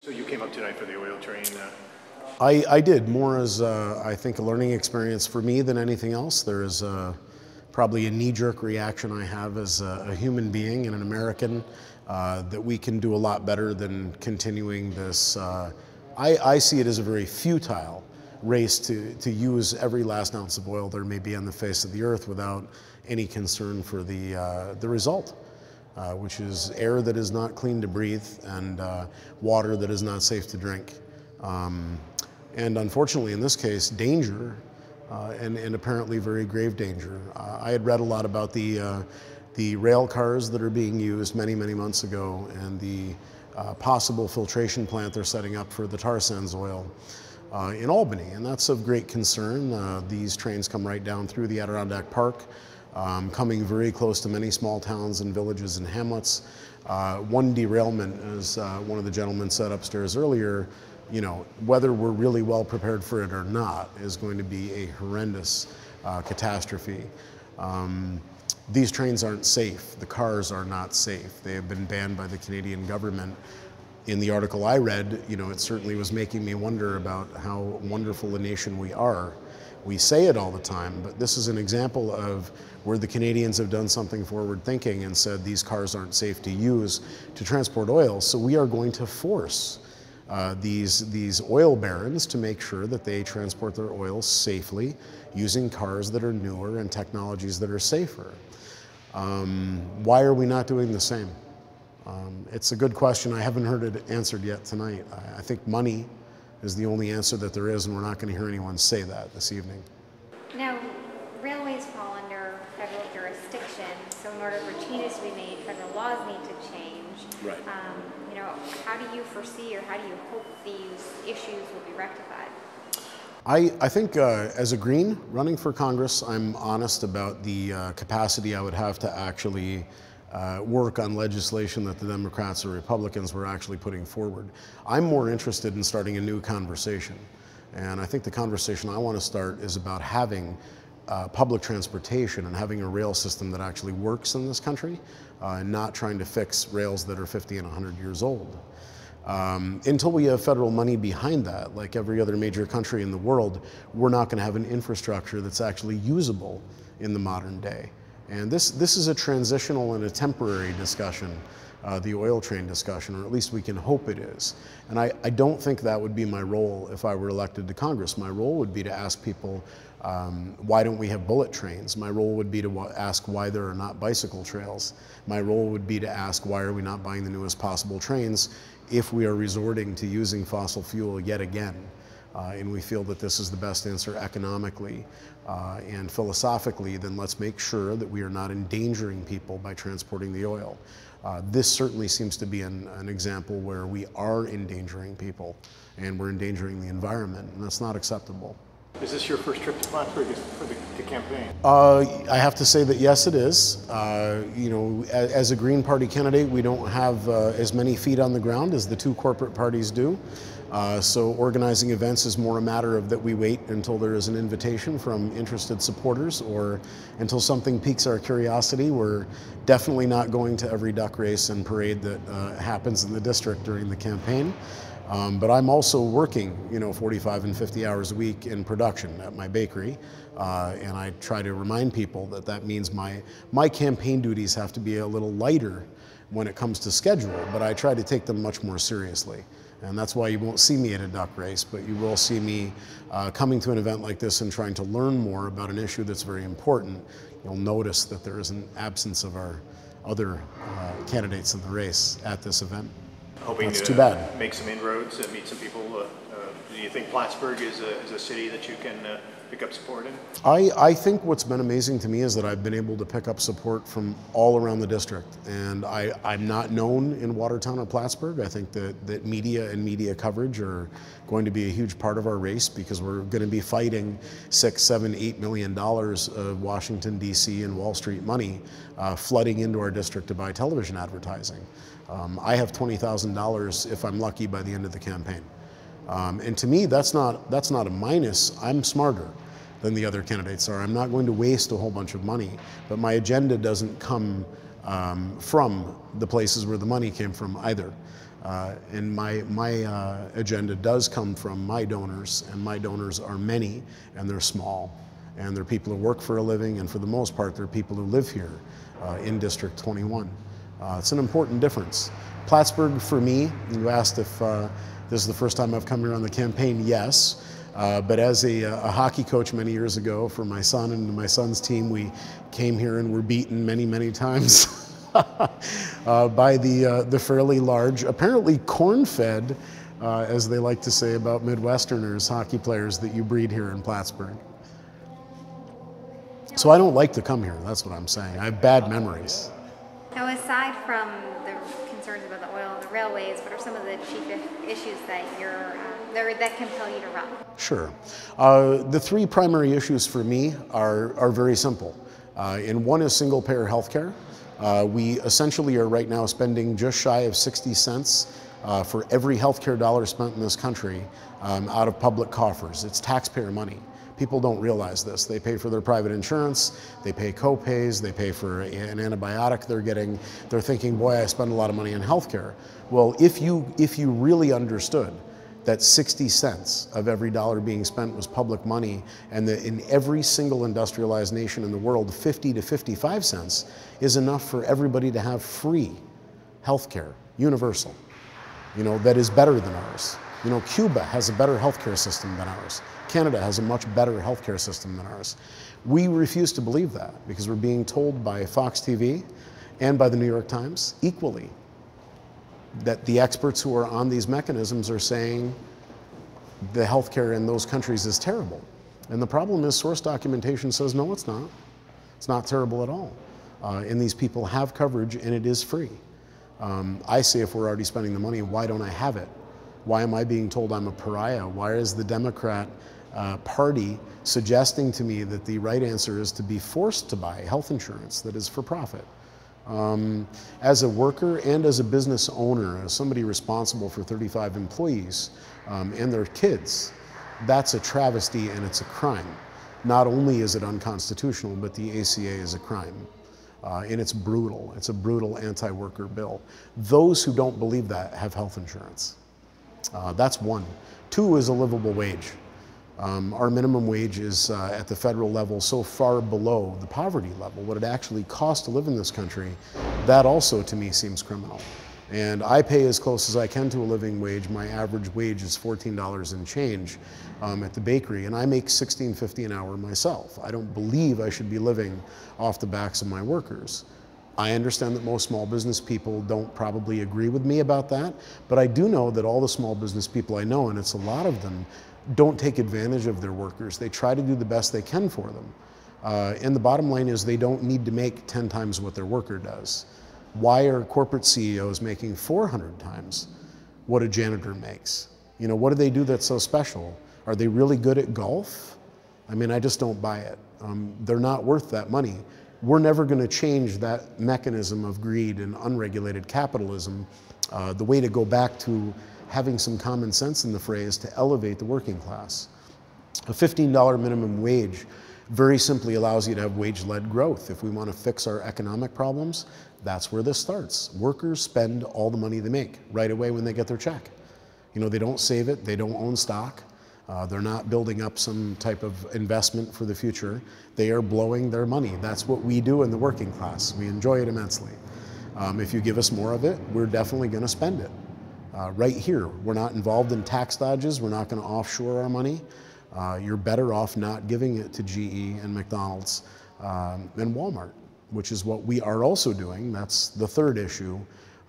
So you came up tonight for the oil train? I did, more as I think a learning experience for me than anything else. There is probably a knee-jerk reaction I have as a human being and an American that we can do a lot better than continuing this. I see it as a very futile race to use every last ounce of oil there may be on the face of the earth without any concern for the result. Which is air that is not clean to breathe and water that is not safe to drink. And unfortunately, in this case, danger, and apparently very grave danger. I had read a lot about the rail cars that are being used many, many months ago and the possible filtration plant they're setting up for the tar sands oil in Albany, and that's of great concern. These trains come right down through the Adirondack Park, coming very close to many small towns and villages and hamlets. One derailment, as one of the gentlemen said upstairs earlier, you know, whether we're really well prepared for it or not is going to be a horrendous catastrophe. These trains aren't safe. The cars are not safe. They have been banned by the Canadian government. In the article I read, you know, it certainly was making me wonder about how wonderful a nation we are. We say it all the time, but this is an example of where the Canadians have done something forward thinking and said these cars aren't safe to use to transport oil, so we are going to force these oil barons to make sure that they transport their oil safely using cars that are newer and technologies that are safer. Why are we not doing the same? It's a good question. I haven't heard it answered yet tonight. I think money is the only answer that there is, and we're not going to hear anyone say that this evening. Now, railways fall under federal jurisdiction, so in order for changes to be made, federal laws need to change. Right. You know, how do you foresee or how do you hope these issues will be rectified? I think as a Green running for Congress, I'm honest about the capacity I would have to actually work on legislation that the Democrats or Republicans were actually putting forward. I'm more interested in starting a new conversation. And I think the conversation I want to start is about having public transportation and having a rail system that actually works in this country, and not trying to fix rails that are 50 and 100 years old. Until we have federal money behind that, like every other major country in the world, we're not going to have an infrastructure that's actually usable in the modern day. And this is a transitional and a temporary discussion, the oil train discussion, or at least we can hope it is. And I don't think that would be my role if I were elected to Congress. My role would be to ask people, why don't we have bullet trains? My role would be to ask why there are not bicycle trails. My role would be to ask why are we not buying the newest possible trains if we are resorting to using fossil fuel yet again. And we feel that this is the best answer economically and philosophically, then let's make sure that we are not endangering people by transporting the oil. This certainly seems to be an example where we are endangering people and we're endangering the environment, and that's not acceptable. Is this your first trip to Plattsburgh for the campaign? I have to say that yes, it is. You know, as a Green Party candidate, we don't have as many feet on the ground as the two corporate parties do. So organizing events is more a matter of that we wait until there is an invitation from interested supporters or until something piques our curiosity. We're definitely not going to every duck race and parade that happens in the district during the campaign. But I'm also working, you know, 45 and 50 hours a week in production at my bakery, and I try to remind people that that means my campaign duties have to be a little lighter when it comes to schedule, but I try to take them much more seriously. And that's why you won't see me at a duck race, but you will see me coming to an event like this and trying to learn more about an issue that's very important. You'll notice that there is an absence of our other candidates in the race at this event. Hoping that's to too bad. Make some inroads and meet some people. Do you think Plattsburgh is a city that you can pick up support in? I think what's been amazing to me is that I've been able to pick up support from all around the district. And I'm not known in Watertown or Plattsburgh. I think that media and media coverage are going to be a huge part of our race because we're going to be fighting $6, $7, $8 million of Washington, D.C. and Wall Street money flooding into our district to buy television advertising. I have $20,000 if I'm lucky by the end of the campaign. And to me, that's not a minus. I'm smarter than the other candidates are. I'm not going to waste a whole bunch of money, but my agenda doesn't come from the places where the money came from either. And my agenda does come from my donors, and my donors are many, and they're small. And they're people who work for a living, and for the most part, they're people who live here in District 21. It's an important difference. Plattsburgh, for me, you asked if this is the first time I've come here on the campaign, yes. But as a hockey coach many years ago for my son and my son's team, we came here and were beaten many, many times by the fairly large, apparently corn-fed, as they like to say about Midwesterners, hockey players that you breed here in Plattsburgh. So I don't like to come here, that's what I'm saying. I have bad memories. Now, aside from the concerns about the oil and the railways, what are some of the chief issues that that compel you to run? Sure. The three primary issues for me are very simple. And one is single-payer healthcare. We essentially are right now spending just shy of 60 cents for every healthcare dollar spent in this country out of public coffers. It's taxpayer money. People don't realize this. They pay for their private insurance, they pay co-pays, they pay for an antibiotic they're getting. They're thinking, boy, I spend a lot of money on healthcare. Well, if you really understood that 60 cents of every dollar being spent was public money, and that in every single industrialized nation in the world, 50 to 55 cents is enough for everybody to have free healthcare, universal, that is better than ours. Cuba has a better healthcare system than ours. Canada has a much better healthcare system than ours. We refuse to believe that because we're being told by Fox TV and by the New York Times equally that the experts who are on these mechanisms are saying the healthcare in those countries is terrible. And the problem is source documentation says, no, it's not. It's not terrible at all. And these people have coverage and it is free. I say if we're already spending the money, why don't I have it? Why am I being told I'm a pariah? Why is the Democrat Party suggesting to me that the right answer is to be forced to buy health insurance that is for profit? As a worker and as a business owner, as somebody responsible for 35 employees and their kids, that's a travesty and it's a crime. Not only is it unconstitutional, but the ACA is a crime. And it's brutal. It's a brutal anti-worker bill. Those who don't believe that have health insurance. That's one. Two is a livable wage. Our minimum wage is at the federal level so far below the poverty level, what it actually costs to live in this country, that also to me seems criminal. And I pay as close as I can to a living wage. My average wage is $14 and change at the bakery, and I make $16.50 an hour myself. I don't believe I should be living off the backs of my workers. I understand that most small business people don't probably agree with me about that, but I do know that all the small business people I know, and it's a lot of them, don't take advantage of their workers. They try to do the best they can for them. And the bottom line is they don't need to make 10 times what their worker does. Why are corporate CEOs making 400 times what a janitor makes? What do they do that's so special? Are they really good at golf? I mean, I just don't buy it. They're not worth that money. We're never going to change that mechanism of greed and unregulated capitalism. The way to go back to having some common sense in the fray is to elevate the working class. A $15 minimum wage very simply allows you to have wage-led growth. If we want to fix our economic problems, that's where this starts. Workers spend all the money they make right away when they get their check. They don't save it, they don't own stock. They're not building up some type of investment for the future. They are blowing their money. That's what we do in the working class. We enjoy it immensely. If you give us more of it, we're definitely going to spend it. Right here, we're not involved in tax dodges. We're not going to offshore our money. You're better off not giving it to GE and McDonald's and Walmart, which is what we are also doing. That's the third issue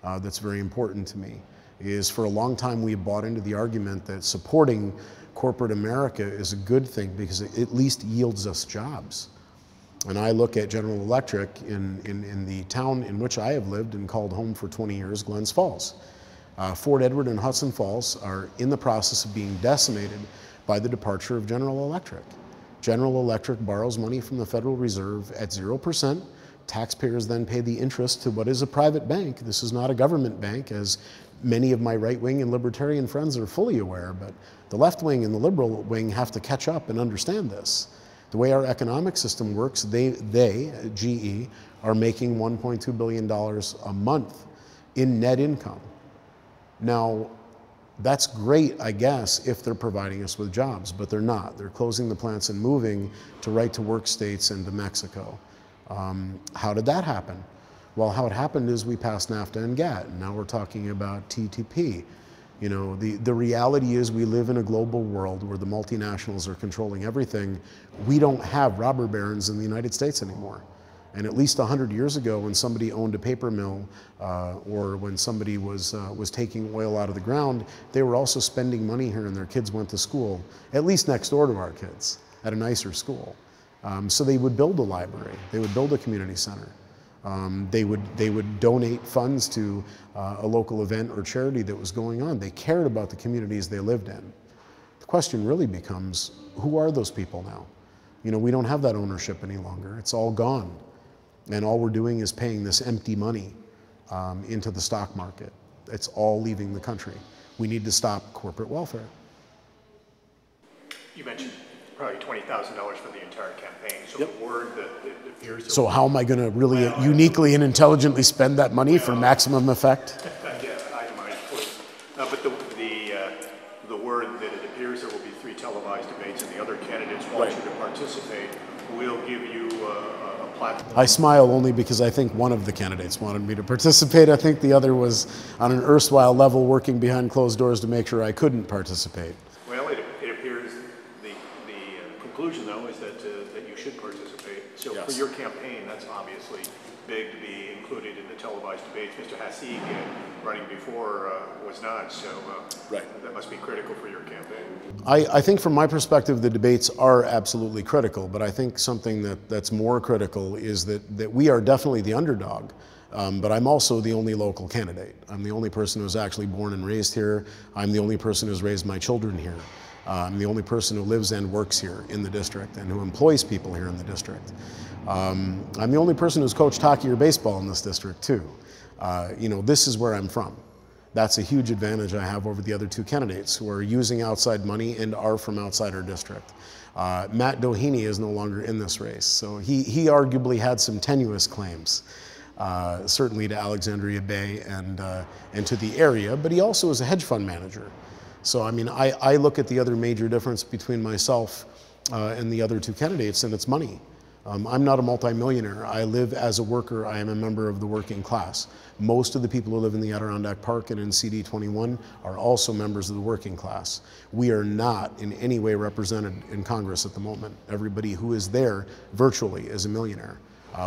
that's very important to me, is for a long time we bought into the argument that supporting corporate America is a good thing because it at least yields us jobs. And I look at General Electric in the town in which I have lived and called home for 20 years, Glens Falls. Fort Edward and Hudson Falls are in the process of being decimated by the departure of General Electric. General Electric borrows money from the Federal Reserve at 0%. Taxpayers then pay the interest to what is a private bank. This is not a government bank, as many of my right-wing and libertarian friends are fully aware, but the left wing and the liberal wing have to catch up and understand this. The way our economic system works, they GE, are making $1.2 billion a month in net income. Now, that's great, I guess, if they're providing us with jobs, but they're not. They're closing the plants and moving to right-to-work states and to Mexico. How did that happen? Well, how it happened is we passed NAFTA and GATT, and now we're talking about TTP. You know, the reality is we live in a global world where the multinationals are controlling everything. We don't have robber barons in the United States anymore. And at least 100 years ago, when somebody owned a paper mill or when somebody was taking oil out of the ground, they were also spending money here and their kids went to school, at least next door to our kids, at a nicer school. So they would build a library, they would build a community center. They would donate funds to a local event or charity that was going on. They cared about the communities they lived in. The question really becomes, who are those people now? You know, we don't have that ownership any longer. It's all gone. And all we're doing is paying this empty money into the stock market. It's all leaving the country. We need to stop corporate welfare. You mentioned probably $20,000 for the entire campaign. So Yep. the word that appears. So how am I going to really uniquely and intelligently spend that money for maximum effect? Yeah, itemized, please. But the word that it appears there will be 3 televised debates, and the other candidates want you to participate. We'll give you a platform. I smile only because I think one of the candidates wanted me to participate. I think the other was on an erstwhile level working behind closed doors to make sure I couldn't participate. Well, it appears the conclusion, though, is that you should participate. So Yes. for your campaign, that's obviously big to be included in the televised debates. Mr. Haseeg, running before, was not, so that must be critical for your campaign. I think from my perspective, the debates are absolutely critical, but I think something that's more critical is that we are definitely the underdog, but I'm also the only local candidate. I'm the only person who's actually born and raised here. I'm the only person who's raised my children here. I'm the only person who lives and works here in the district and who employs people here in the district. I'm the only person who's coached hockey or baseball in this district too. You know, this is where I'm from. That's a huge advantage I have over the other 2 candidates who are using outside money and are from outside our district. Matt Doheny is no longer in this race, so he arguably had some tenuous claims, certainly to Alexandria Bay and to the area, but he also is a hedge fund manager. So I mean, I look at the other major difference between myself and the other 2 candidates, and it's money. I'm not a multimillionaire. I live as a worker. I am a member of the working class. Most of the people who live in the Adirondack Park and in CD21 are also members of the working class. We are not in any way represented in Congress at the moment. Everybody who is there virtually is a millionaire.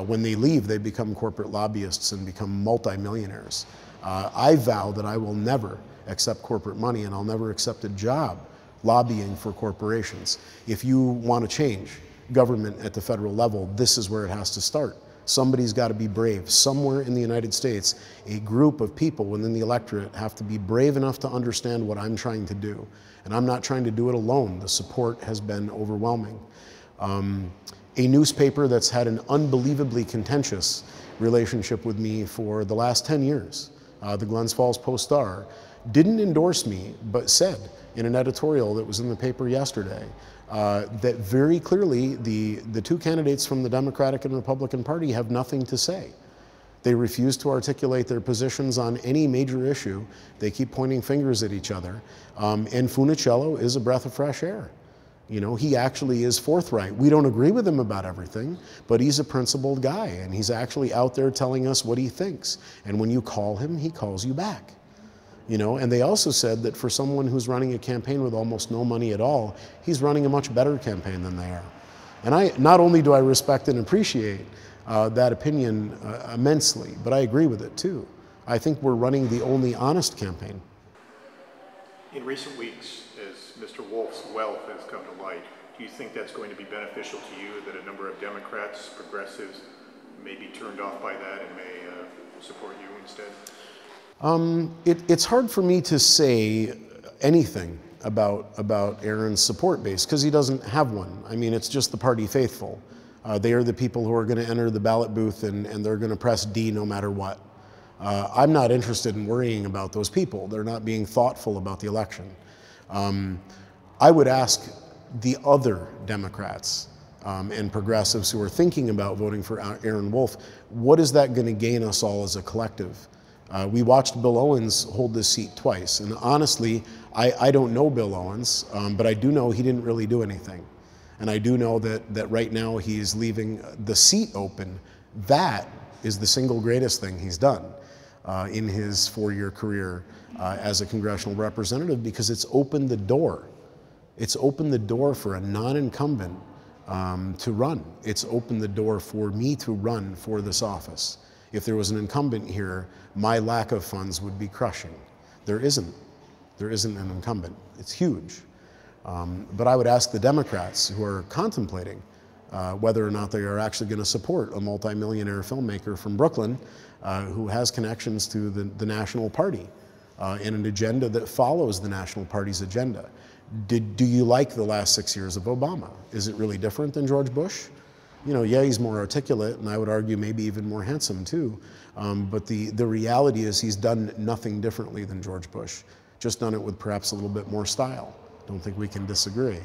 When they leave, they become corporate lobbyists and become multimillionaires. I vow that I will never accept corporate money, and I'll never accept a job lobbying for corporations. If you want to change government at the federal level, this is where it has to start. Somebody's got to be brave. Somewhere in the United States, a group of people within the electorate have to be brave enough to understand what I'm trying to do. And I'm not trying to do it alone. The support has been overwhelming. A newspaper that's had an unbelievably contentious relationship with me for the last 10 years, the Glens Falls Post-Star, didn't endorse me, but said in an editorial that was in the paper yesterday that very clearly the 2 candidates from the Democratic and Republican Party have nothing to say. They refuse to articulate their positions on any major issue. They keep pointing fingers at each other. And Funiciello is a breath of fresh air. You know, he actually is forthright. We don't agree with him about everything, but he's a principled guy, and he's actually out there telling us what he thinks. And when you call him, he calls you back. You know, and they also said that for someone who's running a campaign with almost no money at all, he's running a much better campaign than they are. And not only do I respect and appreciate that opinion immensely, but I agree with it too. I think we're running the only honest campaign. In recent weeks, as Mr. Wolf's wealth has come to light, do you think that's going to be beneficial to you, that a number of Democrats, progressives, may be turned off by that and may support you instead? It's hard for me to say anything about Aaron's support base because he doesn't have one. I mean, it's just the party faithful. They are the people who are going to enter the ballot booth and they're going to press D no matter what. I'm not interested in worrying about those people. They're not being thoughtful about the election. I would ask the other Democrats and progressives who are thinking about voting for Aaron Wolf, what is that going to gain us all as a collective? We watched Bill Owens hold this seat twice, and honestly, I don't know Bill Owens, but I do know he didn't really do anything. And I do know that right now he's leaving the seat open. That is the single greatest thing he's done in his 4-year career as a congressional representative, because it's opened the door. It's opened the door for a non-incumbent to run. It's opened the door for me to run for this office. If there was an incumbent here, my lack of funds would be crushing. There isn't. There isn't an incumbent. It's huge. But I would ask the Democrats who are contemplating whether or not they are actually going to support a multimillionaire filmmaker from Brooklyn who has connections to the National Party and an agenda that follows the National Party's agenda. Do you like the last 6 years of Obama? Is it really different than George Bush? You know, yeah, he's more articulate, and I would argue maybe even more handsome too. But the reality is he's done nothing differently than George Bush, just done it with perhaps a little bit more style. Don't think we can disagree.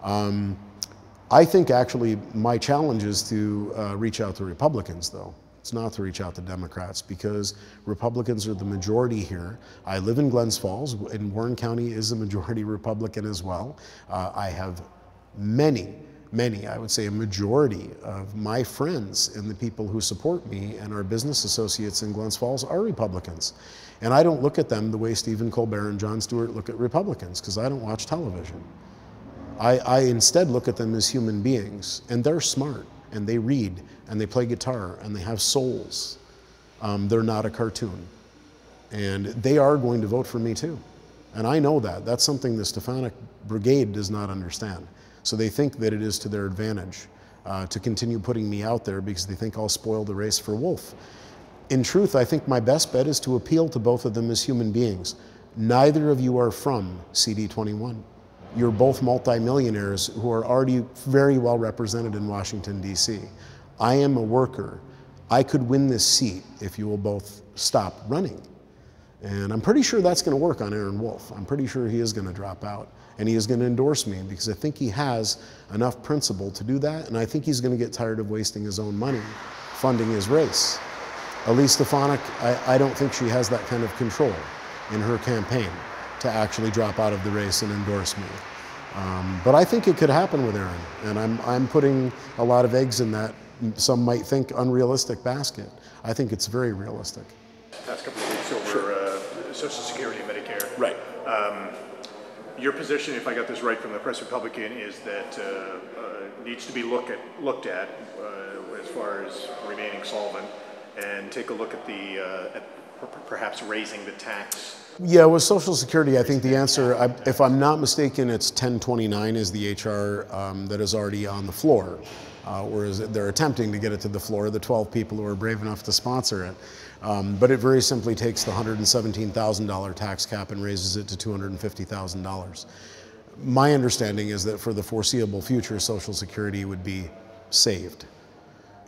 I think actually my challenge is to reach out to Republicans, though. It's not to reach out to Democrats, because Republicans are the majority here. I live in Glens Falls, and Warren County is a majority Republican as well. I have many, I would say a majority of my friends and the people who support me and our business associates in Glens Falls are Republicans. And I don't look at them the way Stephen Colbert and Jon Stewart look at Republicans, because I don't watch television. I instead look at them as human beings, and they're smart, and they read, and they play guitar, and they have souls. They're not a cartoon. And they are going to vote for me too. And I know that. That's something the Stefanik Brigade does not understand. So they think that it is to their advantage to continue putting me out there, because they think I'll spoil the race for Wolf. In truth, I think my best bet is to appeal to both of them as human beings. Neither of you are from CD21. You're both multimillionaires who are already very well represented in Washington, D.C. I am a worker. I could win this seat if you will both stop running. And I'm pretty sure that's going to work on Aaron Wolf. I'm pretty sure he is going to drop out, and he is going to endorse me, because I think he has enough principle to do that, and I think he's going to get tired of wasting his own money funding his race. Elise Stefanik, I don't think she has that kind of control in her campaign to actually drop out of the race and endorse me. But I think it could happen with Aaron, and I'm putting a lot of eggs in that some might think unrealistic basket. I think it's very realistic. Past couple of weeks over Social Security and Medicare. Right. Your position, if I got this right from the Press Republican, is that needs to be looked at as far as remaining solvent, and take a look at perhaps raising the tax. Yeah, with Social Security, I think the answer, if I'm not mistaken, it's 1029 is the HR that is already on the floor, whereas they're attempting to get it to the floor, the 12 people who are brave enough to sponsor it. But it very simply takes the $117,000 tax cap and raises it to $250,000. My understanding is that for the foreseeable future, Social Security would be saved.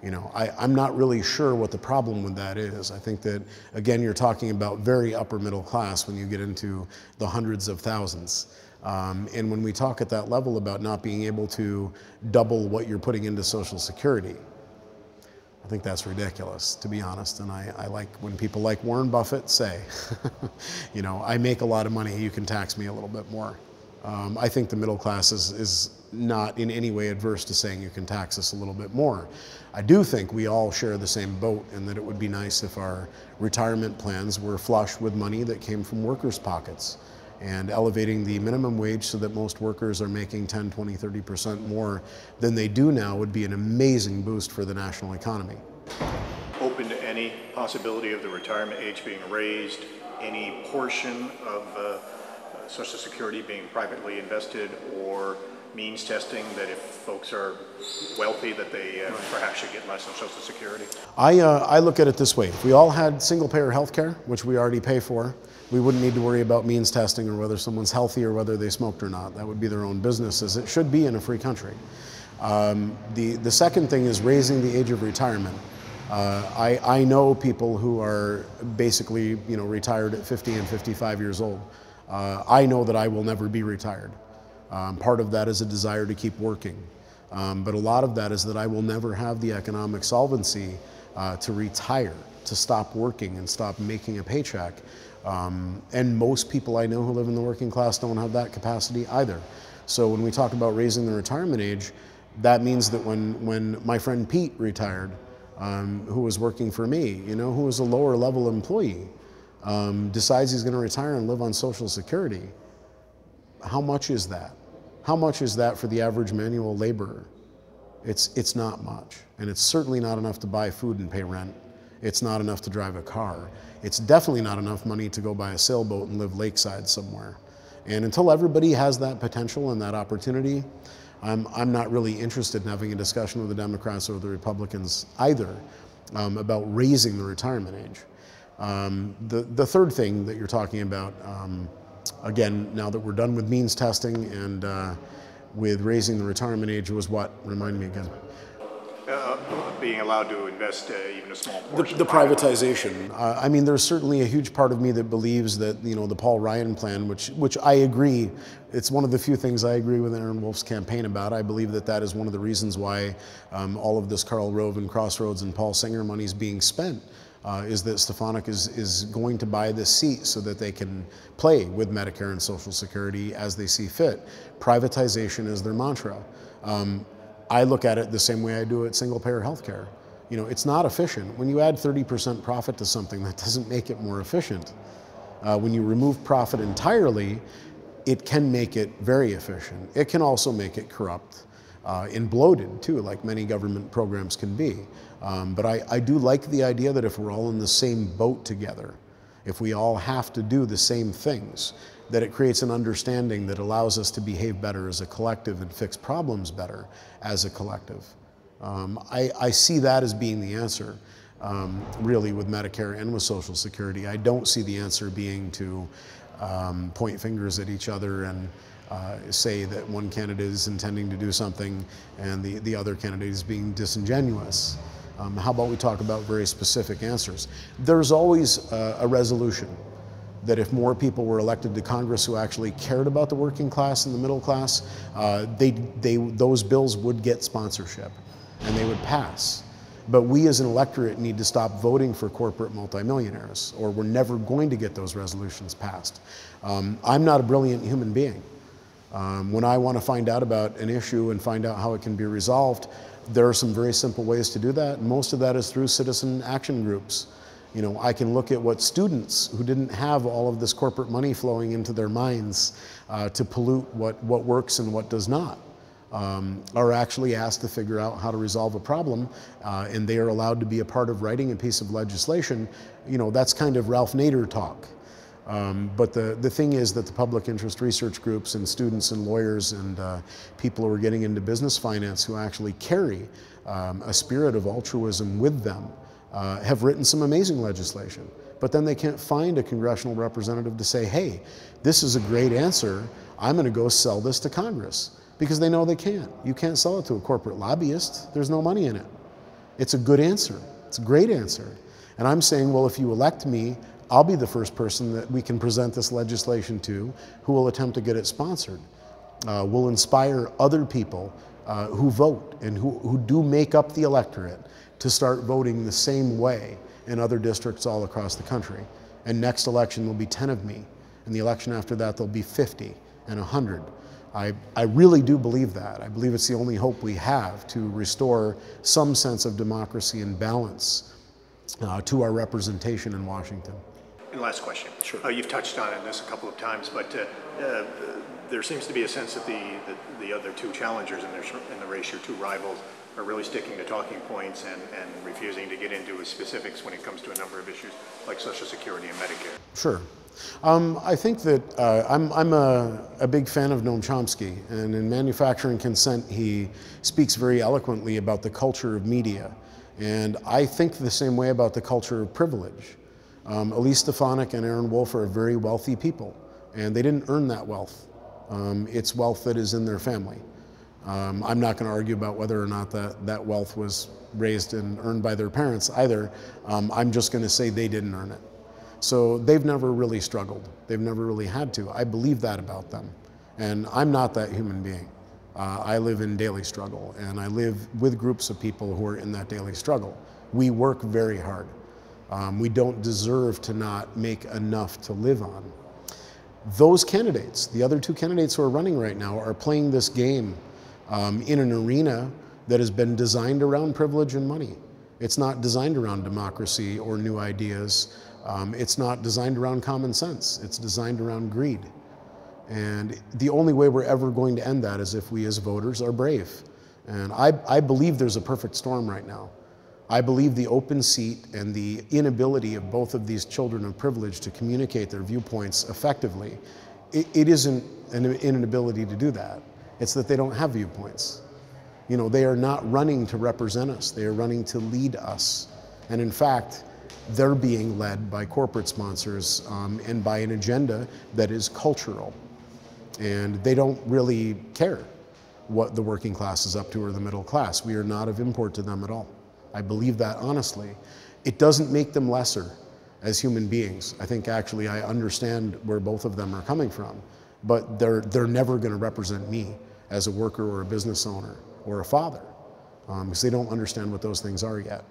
You know, I'm not really sure what the problem with that is. I think that, again, you're talking about very upper middle class when you get into the hundreds of thousands. And when we talk at that level about not being able to double what you're putting into Social Security, I think that's ridiculous, to be honest. And I like when people like Warren Buffett say, you know, I make a lot of money, you can tax me a little bit more. I think the middle class is not in any way adverse to saying you can tax us a little bit more. I do think we all share the same boat, and that it would be nice if our retirement plans were flush with money that came from workers' pockets. And elevating the minimum wage so that most workers are making 10, 20, 30% more than they do now would be an amazing boost for the national economy. Open to any possibility of the retirement age being raised, any portion of Social Security being privately invested, or means testing that if folks are wealthy that they perhaps should get less on Social Security? I look at it this way. If we all had single-payer health care, which we already pay for, we wouldn't need to worry about means testing or whether someone's healthy or whether they smoked or not. That would be their own business, as it should be in a free country. The second thing is raising the age of retirement. I know people who are basically, you know, retired at 50 and 55 years old. I know that I will never be retired. Part of that is a desire to keep working. But a lot of that is that I will never have the economic solvency to retire, to stop working and stop making a paycheck. And most people I know who live in the working class don't have that capacity either. So when we talk about raising the retirement age, that means that when my friend Pete retired, who was working for me, you know, who was a lower level employee, decides he's going to retire and live on Social Security, how much is that? How much is that for the average manual laborer? It's not much, and it's certainly not enough to buy food and pay rent. It's not enough to drive a car. It's definitely not enough money to go buy a sailboat and live lakeside somewhere. And until everybody has that potential and that opportunity, I'm not really interested in having a discussion with the Democrats or the Republicans either about raising the retirement age. The third thing that you're talking about, again, now that we're done with means testing and with raising the retirement age, was what? Remind me again. Being allowed to invest even a small portion. The privatization. I mean, there's certainly a huge part of me that believes that, you know, the Paul Ryan plan, which I agree, it's one of the few things I agree with Aaron Wolf's campaign about. I believe that that is one of the reasons why all of this Karl Rove and Crossroads and Paul Singer money is being spent, is that Stefanik is going to buy this seat so that they can play with Medicare and Social Security as they see fit. Privatization is their mantra. I look at it the same way I do at single-payer healthcare. You know, it's not efficient. When you add 30% profit to something, that doesn't make it more efficient. When you remove profit entirely, it can make it very efficient. It can also make it corrupt and bloated too, like many government programs can be. But I do like the idea that if we're all in the same boat together, if we all have to do the same things, that it creates an understanding that allows us to behave better as a collective and fix problems better as a collective. I see that as being the answer, really, with Medicare and with Social Security. I don't see the answer being to point fingers at each other and say that one candidate is intending to do something and the other candidate is being disingenuous. How about we talk about very specific answers? There's always a resolution that if more people were elected to Congress who actually cared about the working class and the middle class, those bills would get sponsorship and they would pass. But we as an electorate need to stop voting for corporate multimillionaires, or we're never going to get those resolutions passed. I'm not a brilliant human being. When I want to find out about an issue and find out how it can be resolved, there are some very simple ways to do that. Most of that is through citizen action groups. You know, I can look at what students who didn't have all of this corporate money flowing into their minds to pollute what works and what does not, are actually asked to figure out how to resolve a problem, and they are allowed to be a part of writing a piece of legislation. You know, that's kind of Ralph Nader talk. But the thing is that the public interest research groups and students and lawyers and people who are getting into business finance who actually carry a spirit of altruism with them have written some amazing legislation. But then they can't find a congressional representative to say, hey, this is a great answer, I'm going to go sell this to Congress. Because they know they can't. You can't sell it to a corporate lobbyist. There's no money in it. It's a good answer. It's a great answer. And I'm saying, well, if you elect me, I'll be the first person that we can present this legislation to who will attempt to get it sponsored. We'll inspire other people who vote and who do make up the electorate to start voting the same way in other districts all across the country. And next election there'll be 10 of me. And the election after that there'll be 50 and 100. I really do believe that. I believe it's the only hope we have to restore some sense of democracy and balance to our representation in Washington. And last question. Sure. You've touched on this a couple of times, but there seems to be a sense that the other two challengers in the race, your two rivals, are really sticking to talking points and refusing to get into specifics when it comes to a number of issues like Social Security and Medicare. Sure. I think that I'm a big fan of Noam Chomsky, and in Manufacturing Consent he speaks very eloquently about the culture of media. And I think the same way about the culture of privilege. Elise Stefanik and Aaron Wolf are very wealthy people, and they didn't earn that wealth. It's wealth that is in their family. I'm not going to argue about whether or not that wealth was raised and earned by their parents either. I'm just going to say they didn't earn it. So they've never really struggled. They've never really had to. I believe that about them. And I'm not that human being. I live in daily struggle, and I live with groups of people who are in that daily struggle. We work very hard. We don't deserve to not make enough to live on. Those candidates, the other two candidates who are running right now, are playing this game in an arena that has been designed around privilege and money. It's not designed around democracy or new ideas. It's not designed around common sense. It's designed around greed. And the only way we're ever going to end that is if we as voters are brave. And I believe there's a perfect storm right now. I believe the open seat and the inability of both of these children of privilege to communicate their viewpoints effectively, it isn't an inability to do that. It's that they don't have viewpoints. You know, they are not running to represent us. They are running to lead us. And in fact, they're being led by corporate sponsors and by an agenda that is cultural. And they don't really care what the working class is up to or the middle class. We are not of import to them at all. I believe that honestly. It doesn't make them lesser as human beings. I think actually I understand where both of them are coming from, but they're never going to represent me as a worker or a business owner or a father because they don't understand what those things are yet.